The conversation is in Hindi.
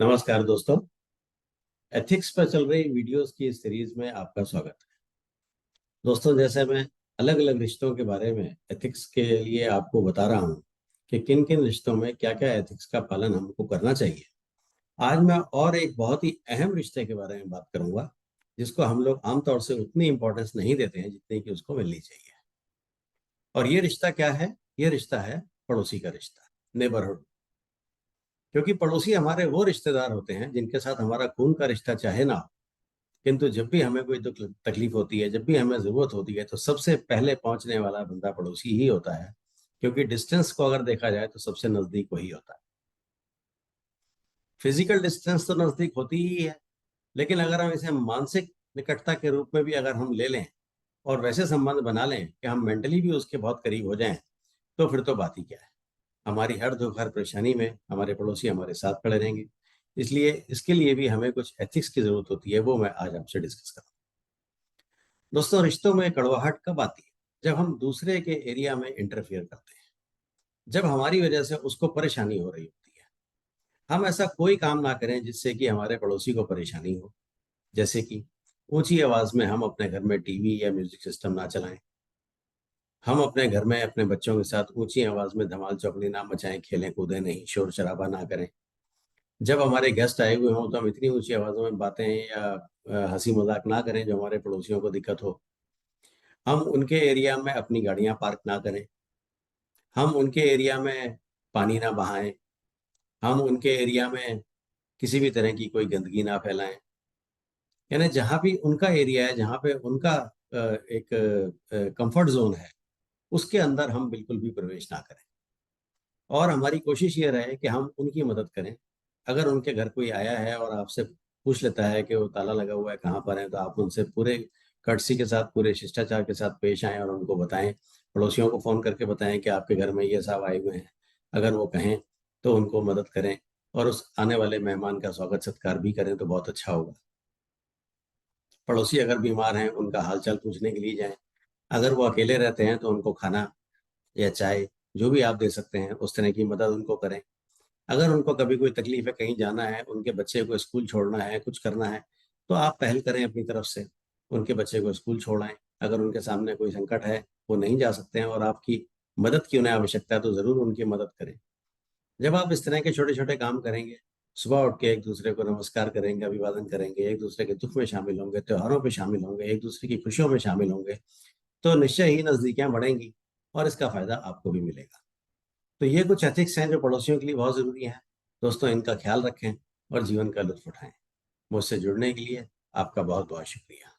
नमस्कार दोस्तों। एथिक्स पर चल रही वीडियोस की इस सीरीज में आपका स्वागत है। दोस्तों, जैसे मैं अलग अलग रिश्तों के बारे में एथिक्स के लिए आपको बता रहा हूँ कि किन किन रिश्तों में क्या क्या एथिक्स का पालन हमको करना चाहिए। आज मैं और एक बहुत ही अहम रिश्ते के बारे में बात करूंगा, जिसको हम लोग आमतौर से उतनी इंपॉर्टेंस नहीं देते हैं जितनी कि उसको मिलनी चाहिए। और ये रिश्ता क्या है? ये रिश्ता है पड़ोसी का रिश्ता, नेबरहुड। क्योंकि पड़ोसी हमारे वो रिश्तेदार होते हैं जिनके साथ हमारा खून का रिश्ता चाहे ना हो, किंतु जब भी हमें कोई दुख तकलीफ होती है, जब भी हमें जरूरत होती है, तो सबसे पहले पहुंचने वाला बंदा पड़ोसी ही होता है। क्योंकि डिस्टेंस को अगर देखा जाए तो सबसे नजदीक वही होता है। फिजिकल डिस्टेंस तो नजदीक होती ही है, लेकिन अगर हम इसे मानसिक निकटता के रूप में भी अगर हम ले लें और वैसे संबंध बना लें कि हम मेंटली भी उसके बहुत करीब हो जाएं, तो फिर तो बात ही क्या है। हमारी हर दुख हर परेशानी में हमारे पड़ोसी हमारे साथ खड़े रहेंगे। इसलिए इसके लिए भी हमें कुछ एथिक्स की जरूरत होती है, वो मैं आज आपसे डिस्कस करूँ। दोस्तों, रिश्तों में कड़वाहट कब आती है? जब हम दूसरे के एरिया में इंटरफियर करते हैं, जब हमारी वजह से उसको परेशानी हो रही होती है। हम ऐसा कोई काम ना करें जिससे कि हमारे पड़ोसी को परेशानी हो। जैसे कि ऊंची आवाज में हम अपने घर में टीवी या म्यूजिक सिस्टम ना चलाएं। हम अपने घर में अपने बच्चों के साथ ऊंची आवाज में धमाल चौकड़ी ना मचाएं, खेलें कूदें नहीं, शोर शराबा ना करें। जब हमारे गेस्ट आए हुए हों तो हम इतनी ऊंची आवाजों में बातें या हंसी मजाक ना करें जो हमारे पड़ोसियों को दिक्कत हो। हम उनके एरिया में अपनी गाड़ियां पार्क ना करें। हम उनके एरिया में पानी ना बहाएं। हम उनके एरिया में किसी भी तरह की कोई गंदगी ना फैलाएं। यानी जहां भी उनका एरिया है, जहां पे उनका एक कंफर्ट जोन है, उसके अंदर हम बिल्कुल भी प्रवेश ना करें। और हमारी कोशिश ये रहे कि हम उनकी मदद करें। अगर उनके घर कोई आया है और आपसे पूछ लेता है कि वो ताला लगा हुआ है कहाँ पर है, तो आप उनसे पूरे कर्टसी के साथ, पूरे शिष्टाचार के साथ पेश आएं और उनको बताएं। पड़ोसियों को फोन करके बताएं कि आपके घर में ये साहब आए हुए हैं। अगर वो कहें तो उनको मदद करें और उस आने वाले मेहमान का स्वागत सत्कार भी करें तो बहुत अच्छा होगा। पड़ोसी अगर बीमार हैं उनका हालचाल पूछने के लिए जाएं। अगर वो अकेले रहते हैं तो उनको खाना या चाय, जो भी आप दे सकते हैं उस तरह की मदद उनको करें। अगर उनको कभी कोई तकलीफ है, कहीं जाना है, उनके बच्चे को स्कूल छोड़ना है, कुछ करना है, तो आप पहल करें अपनी तरफ से, उनके बच्चे को स्कूल छोड़ाएं। अगर उनके सामने कोई संकट है, वो नहीं जा सकते हैं और आपकी मदद की उन्हें आवश्यकता है, तो जरूर उनकी मदद करें। जब आप इस तरह के छोटे छोटे काम करेंगे, सुबह उठ के एक दूसरे को नमस्कार करेंगे, अभिवादन करेंगे, एक दूसरे के दुख में शामिल होंगे, त्योहारों पे शामिल होंगे, एक दूसरे की खुशियों में शामिल होंगे, तो निश्चय ही नजदीकियां बढ़ेंगी और इसका फायदा आपको भी मिलेगा। तो ये कुछ एथिक्स हैं जो पड़ोसियों के लिए बहुत जरूरी हैं। दोस्तों, इनका ख्याल रखें और जीवन का लुत्फ उठाएं। मुझसे जुड़ने के लिए आपका बहुत बहुत शुक्रिया।